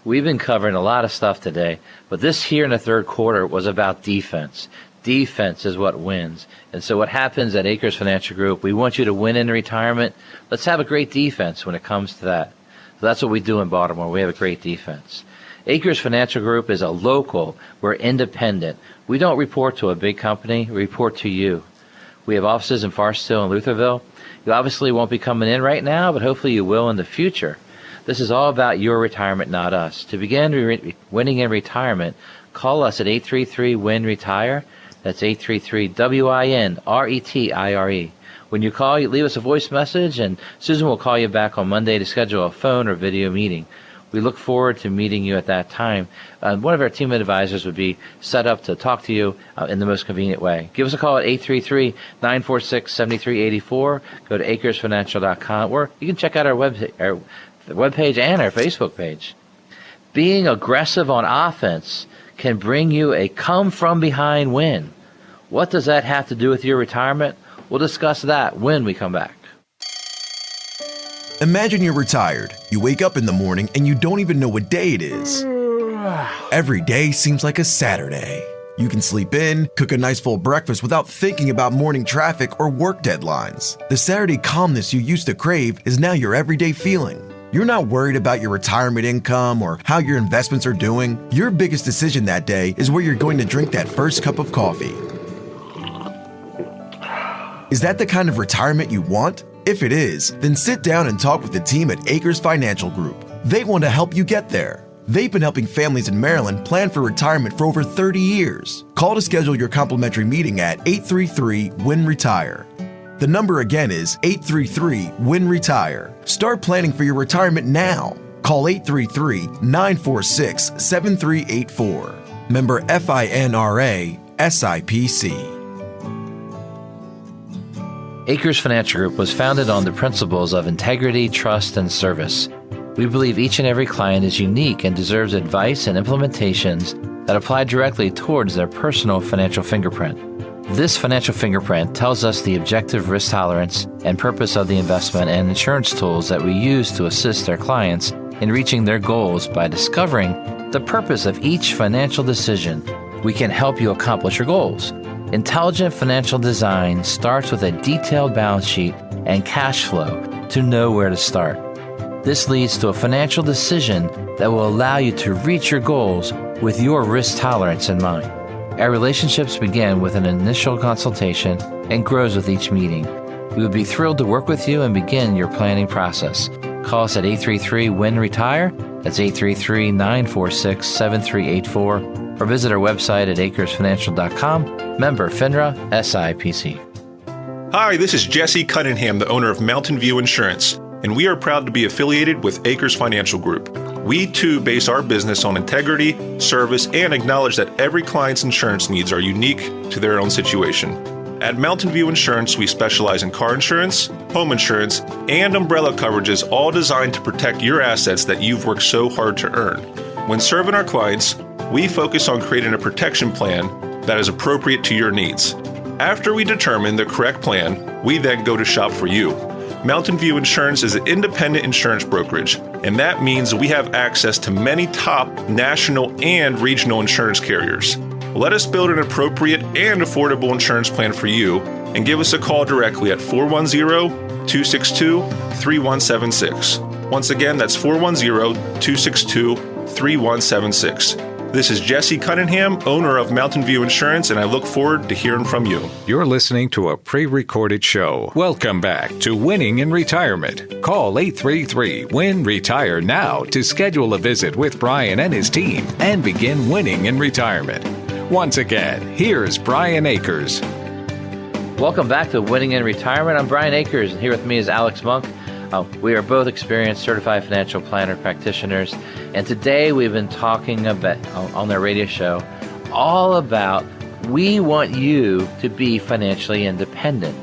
We've been covering a lot of stuff today, but this here in the third quarter was about defense. Defense is what wins. And so what happens at Akers Financial Group, we want you to win in retirement. Let's have a great defense when it comes to that. So that's what we do in Baltimore. We have a great defense. Akers Financial Group is a local. We're independent. We don't report to a big company. We report to you. We have offices in Forest Hill and Lutherville. You obviously won't be coming in right now, but hopefully you will in the future. This is all about your retirement, not us. To begin winning in retirement, call us at 833-WIN-RETIRE. That's 833-WIN-RETIRE. When you call, you leave us a voice message, and Susan will call you back on Monday to schedule a phone or video meeting. We look forward to meeting you at that time. One of our team advisors would be set up to talk to you in the most convenient way. Give us a call at 833-946-7384. Go to AkersFinancial.com, or you can check out our webpage and our Facebook page. Being aggressive on offense can bring you a come-from-behind win. What does that have to do with your retirement? We'll discuss that when we come back. Imagine you're retired. You wake up in the morning and you don't even know what day it is. Every day seems like a Saturday. You can sleep in, cook a nice full breakfast without thinking about morning traffic or work deadlines. The Saturday calmness you used to crave is now your everyday feeling. You're not worried about your retirement income or how your investments are doing. Your biggest decision that day is where you're going to drink that first cup of coffee. Is that the kind of retirement you want? If it is, then sit down and talk with the team at Akers Financial Group. They want to help you get there. They've been helping families in Maryland plan for retirement for over 30 years. Call to schedule your complimentary meeting at 833-WIN-RETIRE. The number again is 833-WIN-RETIRE. Start planning for your retirement now. Call 833-946-7384. Member FINRA SIPC. Akers Financial Group was founded on the principles of integrity, trust, and service. We believe each and every client is unique and deserves advice and implementations that apply directly towards their personal financial fingerprint. This financial fingerprint tells us the objective risk tolerance and purpose of the investment and insurance tools that we use to assist our clients in reaching their goals. By discovering the purpose of each financial decision, we can help you accomplish your goals. Intelligent financial design starts with a detailed balance sheet and cash flow to know where to start. This leads to a financial decision that will allow you to reach your goals with your risk tolerance in mind. Our relationships begin with an initial consultation and grows with each meeting. We would be thrilled to work with you and begin your planning process. Call us at 833-WIN-RETIRE. That's 833-946-7384. Or visit our website at AkersFinancial.com. Member FINRA SIPC. Hi, this is Jesse Cunningham, the owner of Mountain View Insurance, and we are proud to be affiliated with Akers Financial Group. We, too, base our business on integrity, service, and acknowledge that every client's insurance needs are unique to their own situation. At Mountain View Insurance, we specialize in car insurance, home insurance, and umbrella coverages, all designed to protect your assets that you've worked so hard to earn. When serving our clients, we focus on creating a protection plan that is appropriate to your needs. After we determine the correct plan, we then go to shop for you. Mountain View Insurance is an independent insurance brokerage, and that means we have access to many top national and regional insurance carriers. Let us build an appropriate and affordable insurance plan for you, and give us a call directly at 410-262-3176. Once again, that's 410-262-3176. This is Jesse Cunningham, owner of Mountain View Insurance, and I look forward to hearing from you. You're listening to a pre-recorded show. Welcome back to Winning in Retirement. Call 833-WIN-RETIRE now to schedule a visit with Brian and his team and begin winning in retirement. Once again, here's Brian Akers. Welcome back to Winning in Retirement. I'm Brian Akers, and here with me is Alex Monk. We are both experienced certified financial planner practitioners, and today we've been talking about on their radio show all about we want you to be financially independent.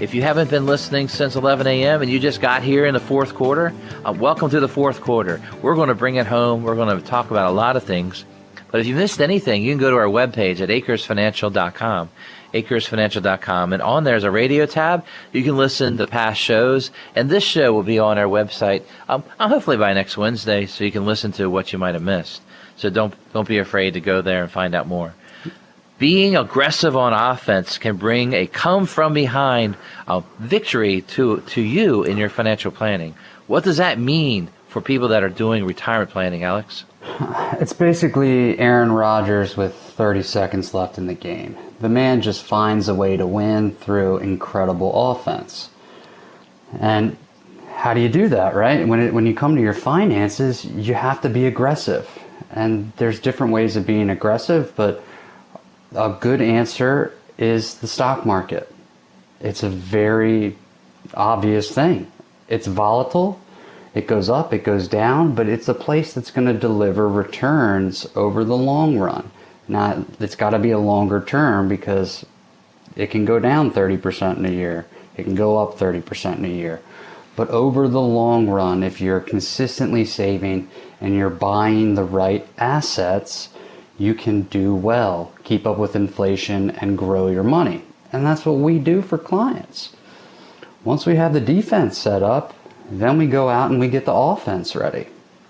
If you haven't been listening since 11 a.m. and you just got here in the fourth quarter, welcome to the fourth quarter. We're going to bring it home. We're going to talk about a lot of things. But if you missed anything, you can go to our webpage at akersfinancial.com. akersfinancial.com, and on there's a radio tab. You can listen to past shows, and this show will be on our website hopefully by next Wednesday, so you can listen to what you might have missed. So don't be afraid to go there and find out more. Being aggressive on offense can bring a come-from-behind victory to you in your financial planning. What does that mean for people that are doing retirement planning, Alex? It's basically Aaron Rodgers with 30 seconds left in the game. The man just finds a way to win through incredible offense. And how do you do that, right? When you come to your finances, you have to be aggressive. And there's different ways of being aggressive, but a good answer is the stock market. It's a very obvious thing. It's volatile. It goes up, it goes down, but it's a place that's going to deliver returns over the long run. Now, it's got to be a longer term because it can go down 30% in a year. It can go up 30% in a year. But over the long run, if you're consistently saving and you're buying the right assets, you can do well, keep up with inflation, and grow your money. And that's what we do for clients. Once we have the defense set up, then we go out and we get the offense ready.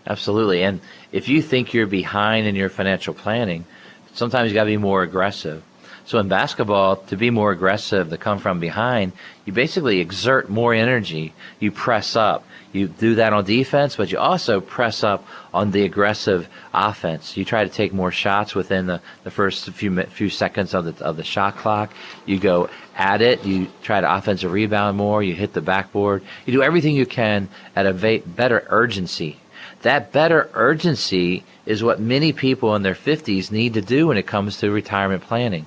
Absolutely. And if you think you're behind in your financial planning, sometimes you got to be more aggressive. So in basketball, to be more aggressive, to come from behind, you basically exert more energy. You press up. You do that on defense, but you also press up on the aggressive offense. You try to take more shots within the first few seconds of the shot clock. You go at it. You try to offensive rebound more. You hit the backboard. You do everything you can at a better urgency. That better urgency is what many people in their 50s need to do when it comes to retirement planning.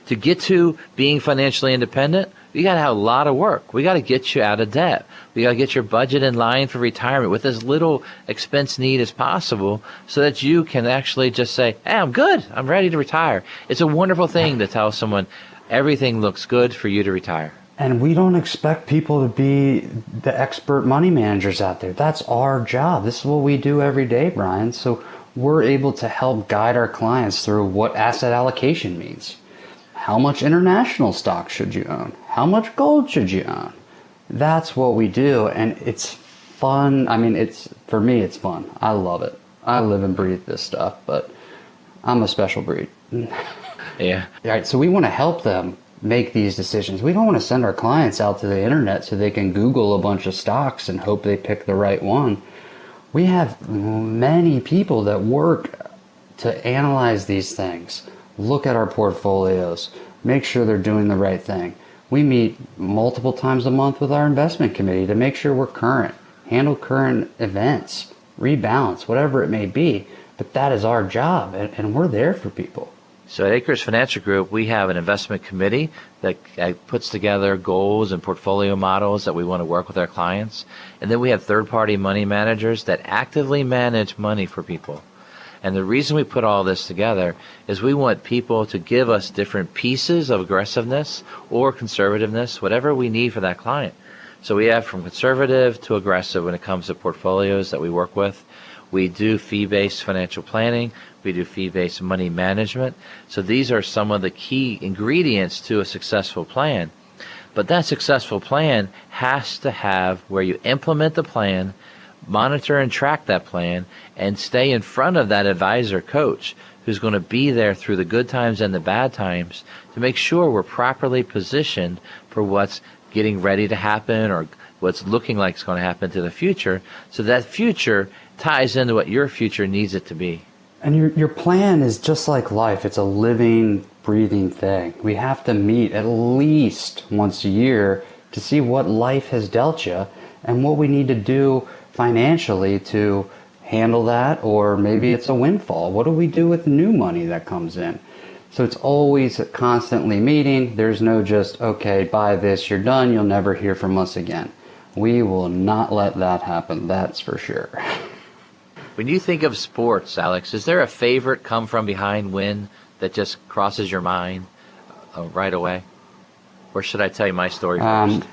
To get to being financially independent, you got to have a lot of work. We got to get you out of debt. We got to get your budget in line for retirement with as little expense need as possible so that you can actually just say, hey, I'm good. I'm ready to retire. It's a wonderful thing to tell someone everything looks good for you to retire. And we don't expect people to be the expert money managers out there. That's our job. This is what we do every day, Brian. So we're able to help guide our clients through what asset allocation means. How much international stock should you own? How much gold should you own? That's what we do, and it's fun. I mean, for me, it's fun. I love it. I live and breathe this stuff, but I'm a special breed. Yeah. All right, so we want to help them make these decisions. We don't want to send our clients out to the internet so they can Google a bunch of stocks and hope they pick the right one. We have many people that work to analyze these things. Look at our portfolios, make sure they're doing the right thing. We meet multiple times a month with our investment committee to make sure we're current, handle current events, rebalance, whatever it may be. But that is our job, and we're there for people. So at Akers Financial Group, we have an investment committee that puts together goals and portfolio models that we want to work with our clients. And then we have third-party money managers that actively manage money for people. And the reason we put all this together is we want people to give us different pieces of aggressiveness or conservativeness, whatever we need for that client. So we have from conservative to aggressive when it comes to portfolios that we work with. We do fee-based financial planning. We do fee-based money management. So these are some of the key ingredients to a successful plan. But that successful plan has to have where you implement the plan, monitor and track that plan, and stay in front of that advisor coach who's going to be there through the good times and the bad times to make sure we're properly positioned for what's getting ready to happen or what's looking like it's going to happen to the future, so that future ties into what your future needs it to be. And your plan is just like life. It's a living, breathing thing. We have to meet at least once a year to see what life has dealt you and what we need to do financially to handle that, or maybe it's a windfall. What do we do with new money that comes in? So it's always constantly meeting. There's no just, okay, buy this, you're done, you'll never hear from us again. We will not let that happen, that's for sure. When you think of sports, Alex, is there a favorite come from behind win that just crosses your mind right away? Or should I tell you my story first?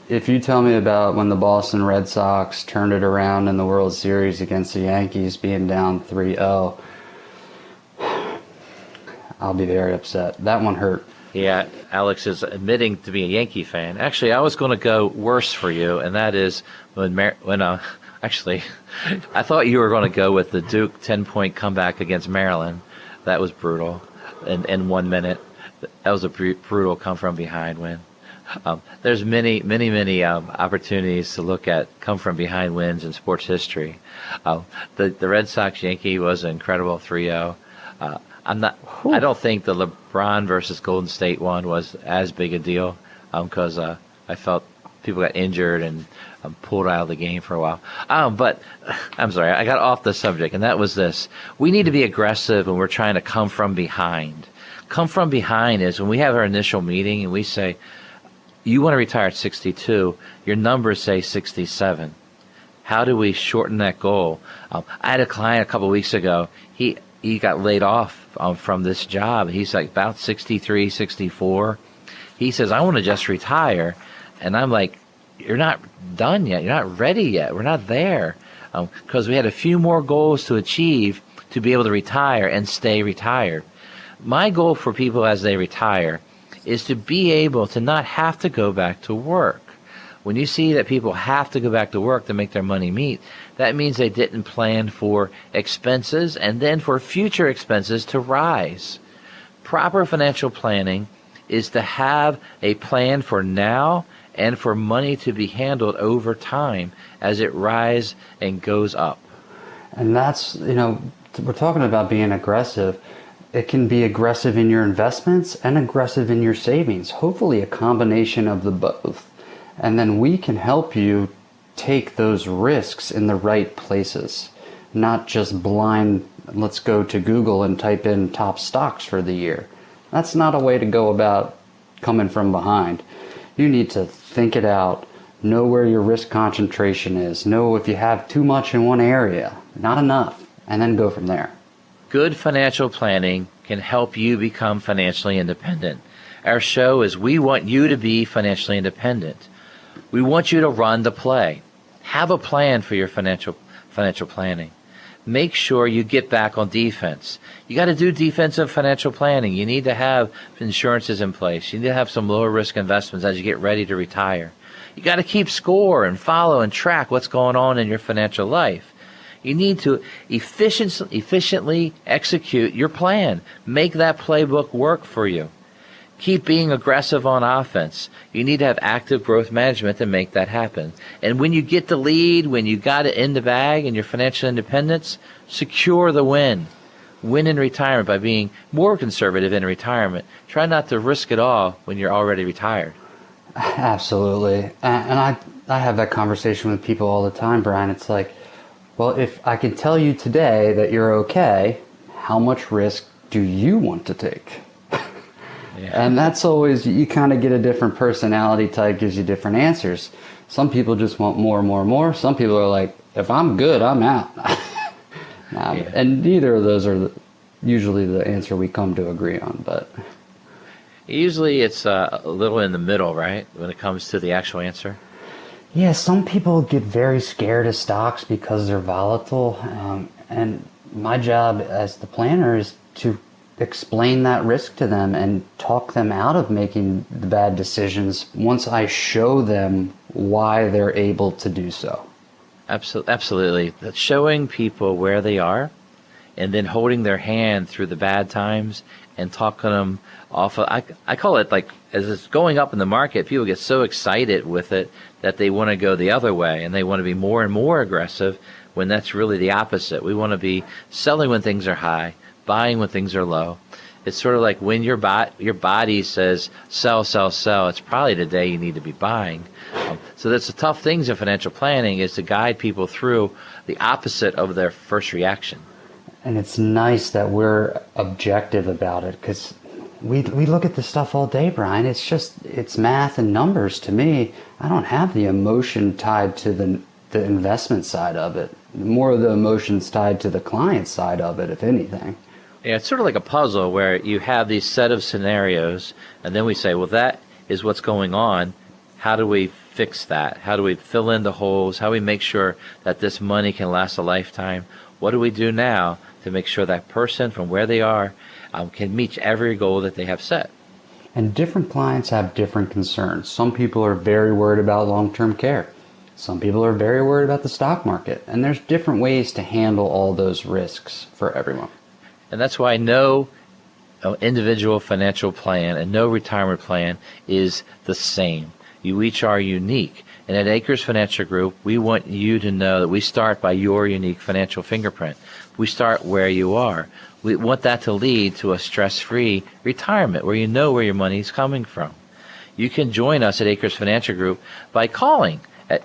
If you tell me about when the Boston Red Sox turned it around in the World Series against the Yankees being down 3-0, I'll be very upset. That one hurt. Yeah, Alex is admitting to be a Yankee fan. Actually, I was going to go worse for you, and that is actually, I thought you were going to go with the Duke 10-point comeback against Maryland. That was brutal. In 1 minute, that was a brutal come-from-behind win. There's many opportunities to look at come-from-behind wins in sports history. The Red Sox-Yankee was an incredible 3-0. I don't think the LeBron versus Golden State one was as big a deal because I felt people got injured and pulled out of the game for a while. But I'm sorry, I got off the subject, and that was this. We need to be aggressive when we're trying to come from behind. Come from behind is when we have our initial meeting and we say, you want to retire at 62, your numbers say 67. How do we shorten that goal? I had a client a couple of weeks ago. He got laid off from this job. He's like about 63, 64. He says, I want to just retire. And I'm like, you're not done yet. You're not ready yet. We're not there. Because we had a few more goals to achieve to be able to retire and stay retired. My goal for people as they retire is to be able to not have to go back to work. When you see that people have to go back to work to make their money meet, that means they didn't plan for expenses and then for future expenses to rise. Proper financial planning is to have a plan for now and for money to be handled over time as it rises and goes up. And that's, we're talking about being aggressive. It can be aggressive in your investments and aggressive in your savings, hopefully a combination of the both. And then we can help you take those risks in the right places, not just blind, let's go to Google and type in top stocks for the year. That's not a way to go about coming from behind. You need to think it out, know where your risk concentration is, know if you have too much in one area, not enough, and then go from there. Good financial planning can help you become financially independent. Our show is we want you to be financially independent. We want you to run the play. Have a plan for your financial planning. Make sure you get back on defense. You got to do defensive financial planning. You need to have insurances in place. You need to have some lower risk investments as you get ready to retire. You got to keep score and follow and track what's going on in your financial life. You need to efficiently execute your plan. Make that playbook work for you. Keep being aggressive on offense. You need to have active growth management to make that happen. And when you get the lead, when you got it in the bag and your financial independence, secure the win. Win in retirement by being more conservative in retirement. Try not to risk it all when you're already retired. Absolutely. And I have that conversation with people all the time, Brian. It's like, well, if I can tell you today that you're okay, how much risk do you want to take? And that's always, you kind of get a different personality type, gives you different answers. Some people just want more and more and more. Some people are like, if I'm good, I'm out. And neither of those are usually the answer we come to agree on. But usually it's a little in the middle, right, when it comes to the actual answer? Yeah, some people get very scared of stocks because they're volatile. And my job as the planner is to explain that risk to them and talk them out of making the bad decisions once I show them why they're able to do so. Absolutely. Showing people where they are and then holding their hand through the bad times and talking them off of, I call it like, as it's going up in the market, people get so excited with it that they want to go the other way and they want to be more and more aggressive when that's really the opposite. We want to be selling when things are high, buying when things are low. It's sort of like when your body says sell, sell, sell, it's probably the day you need to be buying. So that's the tough things in financial planning, is to guide people through the opposite of their first reaction. And it's nice that we're objective about it, because we look at this stuff all day, Brian. It's math and numbers to me. I don't have the emotion tied to the investment side of it. More of the emotions tied to the client side of it, if anything. Yeah, it's sort of like a puzzle where you have these set of scenarios, and then we say, well, that is what's going on. How do we fix that? How do we fill in the holes? How do we make sure that this money can last a lifetime? What do we do now to make sure that person, from where they are, can meet every goal that they have set? And different clients have different concerns. Some people are very worried about long-term care. Some people are very worried about the stock market. And there's different ways to handle all those risks for everyone. And that's why no individual financial plan and no retirement plan is the same. You each are unique. And at Akers Financial Group, we want you to know that we start by your unique financial fingerprint. We start where you are. We want that to lead to a stress-free retirement where you know where your money is coming from. You can join us at Akers Financial Group by calling.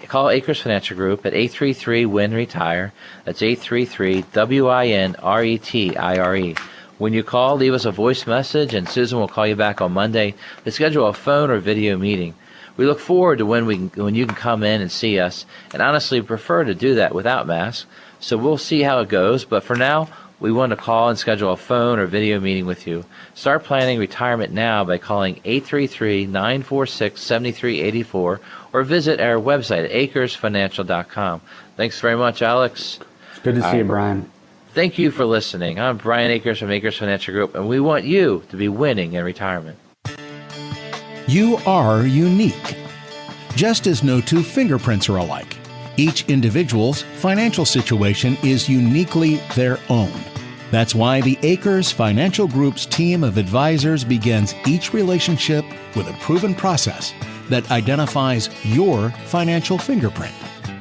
Call Akers Financial Group at 833-WIN-RETIRE. That's 833-WIN-RETIRE. When you call, leave us a voice message, and Susan will call you back on Monday to schedule a phone or video meeting. We look forward to when you can come in and see us, and honestly prefer to do that without masks. So we'll see how it goes, but for now, we want to call and schedule a phone or video meeting with you. Start planning retirement now by calling 833-946-7384 or visit our website at akersfinancial.com. Thanks very much, Alex. Good to see you, Brian. Thank you for listening. I'm Brian Akers from Akers Financial Group, and we want you to be winning in retirement. You are unique. Just as no two fingerprints are alike, each individual's financial situation is uniquely their own. That's why the Akers Financial Group's team of advisors begins each relationship with a proven process that identifies your financial fingerprint.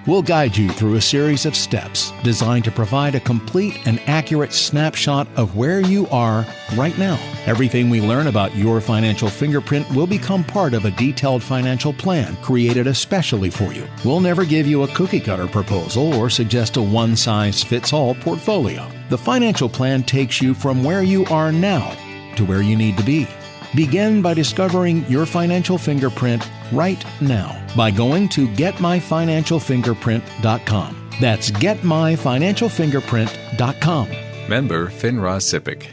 We'll guide you through a series of steps designed to provide a complete and accurate snapshot of where you are right now. Everything we learn about your financial fingerprint will become part of a detailed financial plan created especially for you. We'll never give you a cookie-cutter proposal or suggest a one-size-fits-all portfolio. The financial plan takes you from where you are now to where you need to be. Begin by discovering your financial fingerprint right now by going to getmyfinancialfingerprint.com. That's getmyfinancialfingerprint.com. Member FINRA SIPC.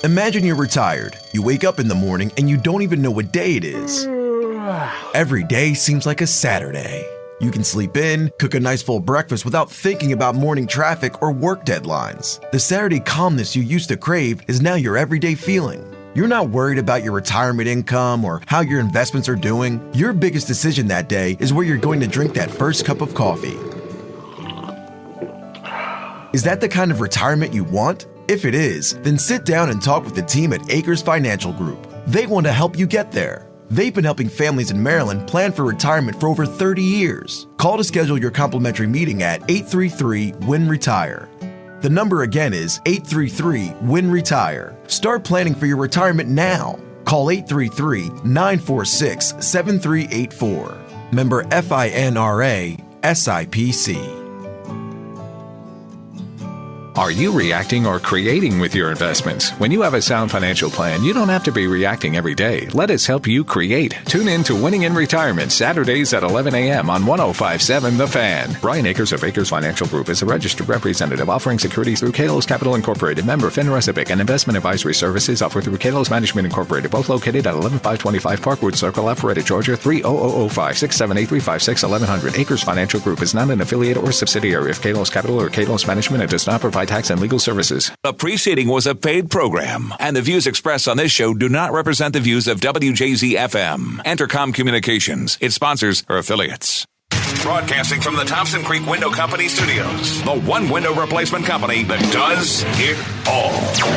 Imagine you're retired. You wake up in the morning and you don't even know what day it is. Every day seems like a Saturday. You can sleep in, cook a nice full breakfast without thinking about morning traffic or work deadlines. The Saturday calmness you used to crave is now your everyday feeling. You're not worried about your retirement income or how your investments are doing. Your biggest decision that day is where you're going to drink that first cup of coffee. Is that the kind of retirement you want? If it is, then sit down and talk with the team at Akers Financial Group. They want to help you get there. They've been helping families in Maryland plan for retirement for over 30 years. Call to schedule your complimentary meeting at 833-WIN-RETIRE. The number again is 833-WIN-RETIRE. Start planning for your retirement now. Call 833-946-7384. Member FINRA SIPC. Are you reacting or creating with your investments? When you have a sound financial plan, you don't have to be reacting every day. Let us help you create. Tune in to Winning in Retirement Saturdays at 11 a.m. on 105.7 The Fan. Brian Akers of Akers Financial Group is a registered representative offering securities through Kalos Capital Incorporated, member FINRA SIPC, and investment advisory services offered through Kalos Management Incorporated, both located at 11525 Parkwood Circle, Alpharetta, Georgia, 30005 678 1100. Akers Financial Group is not an affiliate or subsidiary of Kalos Capital or Kalos Management and does not provide tax and legal services. The preceding was a paid program, and the views expressed on this show do not represent the views of WJZ-FM, Entercom Communications, its sponsors, or affiliates. Broadcasting from the Thompson Creek Window Company studios, the one window replacement company that does it all.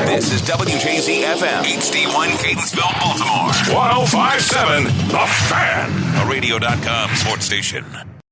This is WJZ-FM, HD1 Catonsville, Baltimore. 105.7 The Fan, a radio.com sports station.